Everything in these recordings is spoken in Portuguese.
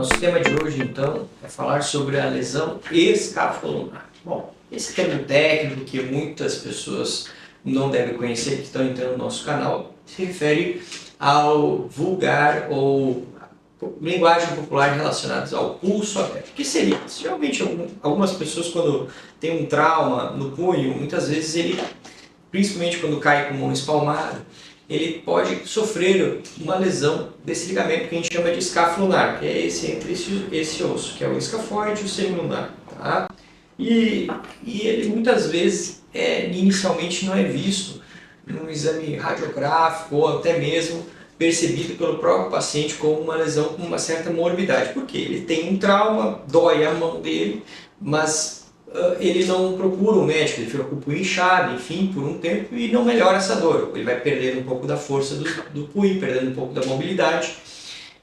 Nosso tema de hoje, então, é falar sobre a lesão escapulonar. Bom, esse termo técnico que muitas pessoas não devem conhecer, que estão entrando no nosso canal, se refere ao vulgar ou linguagem popular relacionada ao pulso aberto. O que seria isso? Geralmente, algumas pessoas, quando tem um trauma no punho, muitas vezes ele, principalmente quando cai com a mão espalmada, ele pode sofrer uma lesão desse ligamento que a gente chama de escáfo lunar, que é entre esse osso, que é o escafoide e o semilunar. Tá? E ele muitas vezes inicialmente não é visto num exame radiográfico ou até mesmo percebido pelo próprio paciente como uma lesão com uma certa morbidade. Por quê? Ele tem um trauma, dói a mão dele, mas ele não procura um médico, ele fica com o punho inchado, enfim, por um tempo e não melhora essa dor. Ele vai perdendo um pouco da força do punho, perdendo um pouco da mobilidade.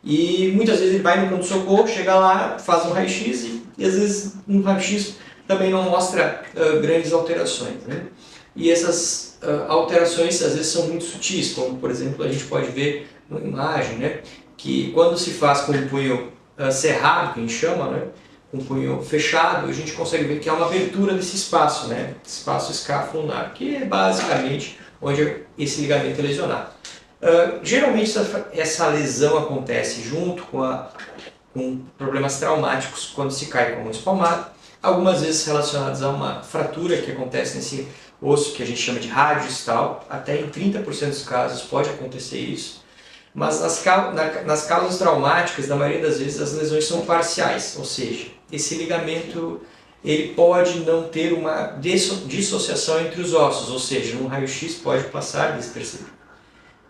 E muitas vezes ele vai no pronto-socorro, chega lá, faz um raio-x e às vezes um raio-x também não mostra grandes alterações, né? E essas alterações às vezes são muito sutis, como por exemplo a gente pode ver numa imagem, né? Que quando se faz com o punho cerrado, que a gente chama, né? Com o punho fechado, a gente consegue ver que há uma abertura desse espaço, né? Espaço escapulonar, que é basicamente onde esse ligamento é lesionado. Geralmente essa lesão acontece junto com problemas traumáticos quando se cai com a mão espalmada, algumas vezes relacionados a uma fratura que acontece nesse osso que a gente chama de rádio distal, até em 30% dos casos pode acontecer isso. Mas nas causas traumáticas, na maioria das vezes, as lesões são parciais, ou seja, esse ligamento ele pode não ter uma dissociação entre os ossos, ou seja, um raio-x pode passar despercebido.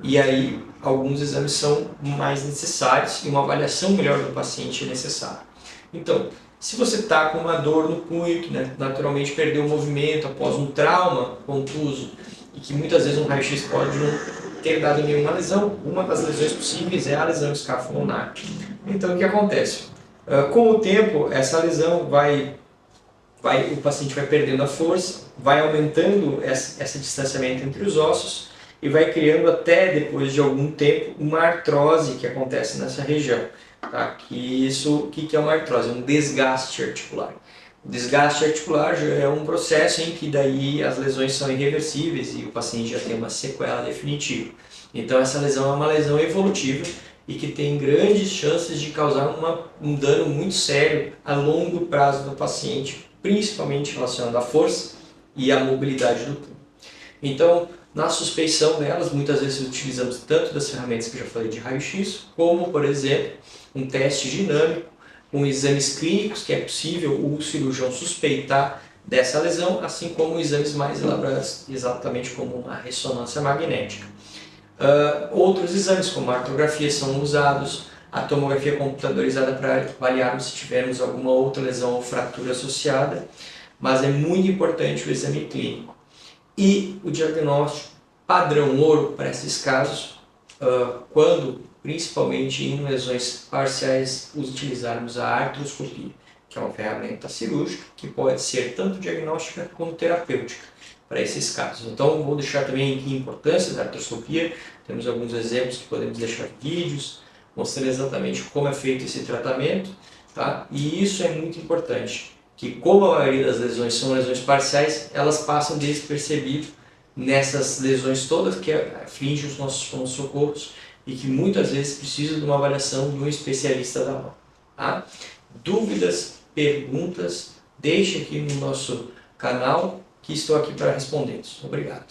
E aí, alguns exames são mais necessários e uma avaliação melhor do paciente é necessária. Então, se você está com uma dor no punho, que naturalmente perdeu o movimento após um trauma contuso, e que muitas vezes um raio-x pode não ter dado nenhuma lesão, uma das lesões possíveis é a lesão escapulonar. Então, o que acontece? Com o tempo, essa lesão o paciente vai perdendo a força, vai aumentando esse distanciamento entre os ossos e vai criando até depois de algum tempo uma artrose que acontece nessa região. Tá? O que é uma artrose? É um desgaste articular. O desgaste articular já é um processo em que daí as lesões são irreversíveis e o paciente já tem uma sequela definitiva. Então essa lesão é uma lesão evolutiva e que tem grandes chances de causar um dano muito sério a longo prazo do paciente, principalmente relacionado à força e à mobilidade do punho. Então, na suspeição delas, muitas vezes utilizamos tanto das ferramentas que eu já falei de raio-x, como, por exemplo, um teste dinâmico, com exames clínicos que é possível o cirurgião suspeitar dessa lesão, assim como exames mais elaborados, exatamente como a ressonância magnética. Outros exames, como a artrografia, são usados, a tomografia computadorizada para avaliarmos se tivermos alguma outra lesão ou fratura associada, mas é muito importante o exame clínico. E o diagnóstico padrão ouro para esses casos, quando principalmente em lesões parciais utilizarmos a artroscopia, que é uma ferramenta cirúrgica que pode ser tanto diagnóstica como terapêutica para esses casos. Então vou deixar também aqui a importância da artroscopia, temos alguns exemplos que podemos deixar vídeos, mostrando exatamente como é feito esse tratamento, tá? E isso é muito importante, que como a maioria das lesões são lesões parciais, elas passam despercebido nessas lesões todas que afligem os nossos pronto-socorros e que muitas vezes precisam de uma avaliação de um especialista da mão. Tá? Dúvidas, perguntas, deixe aqui no nosso canal que estou aqui para respondê-los. Obrigado.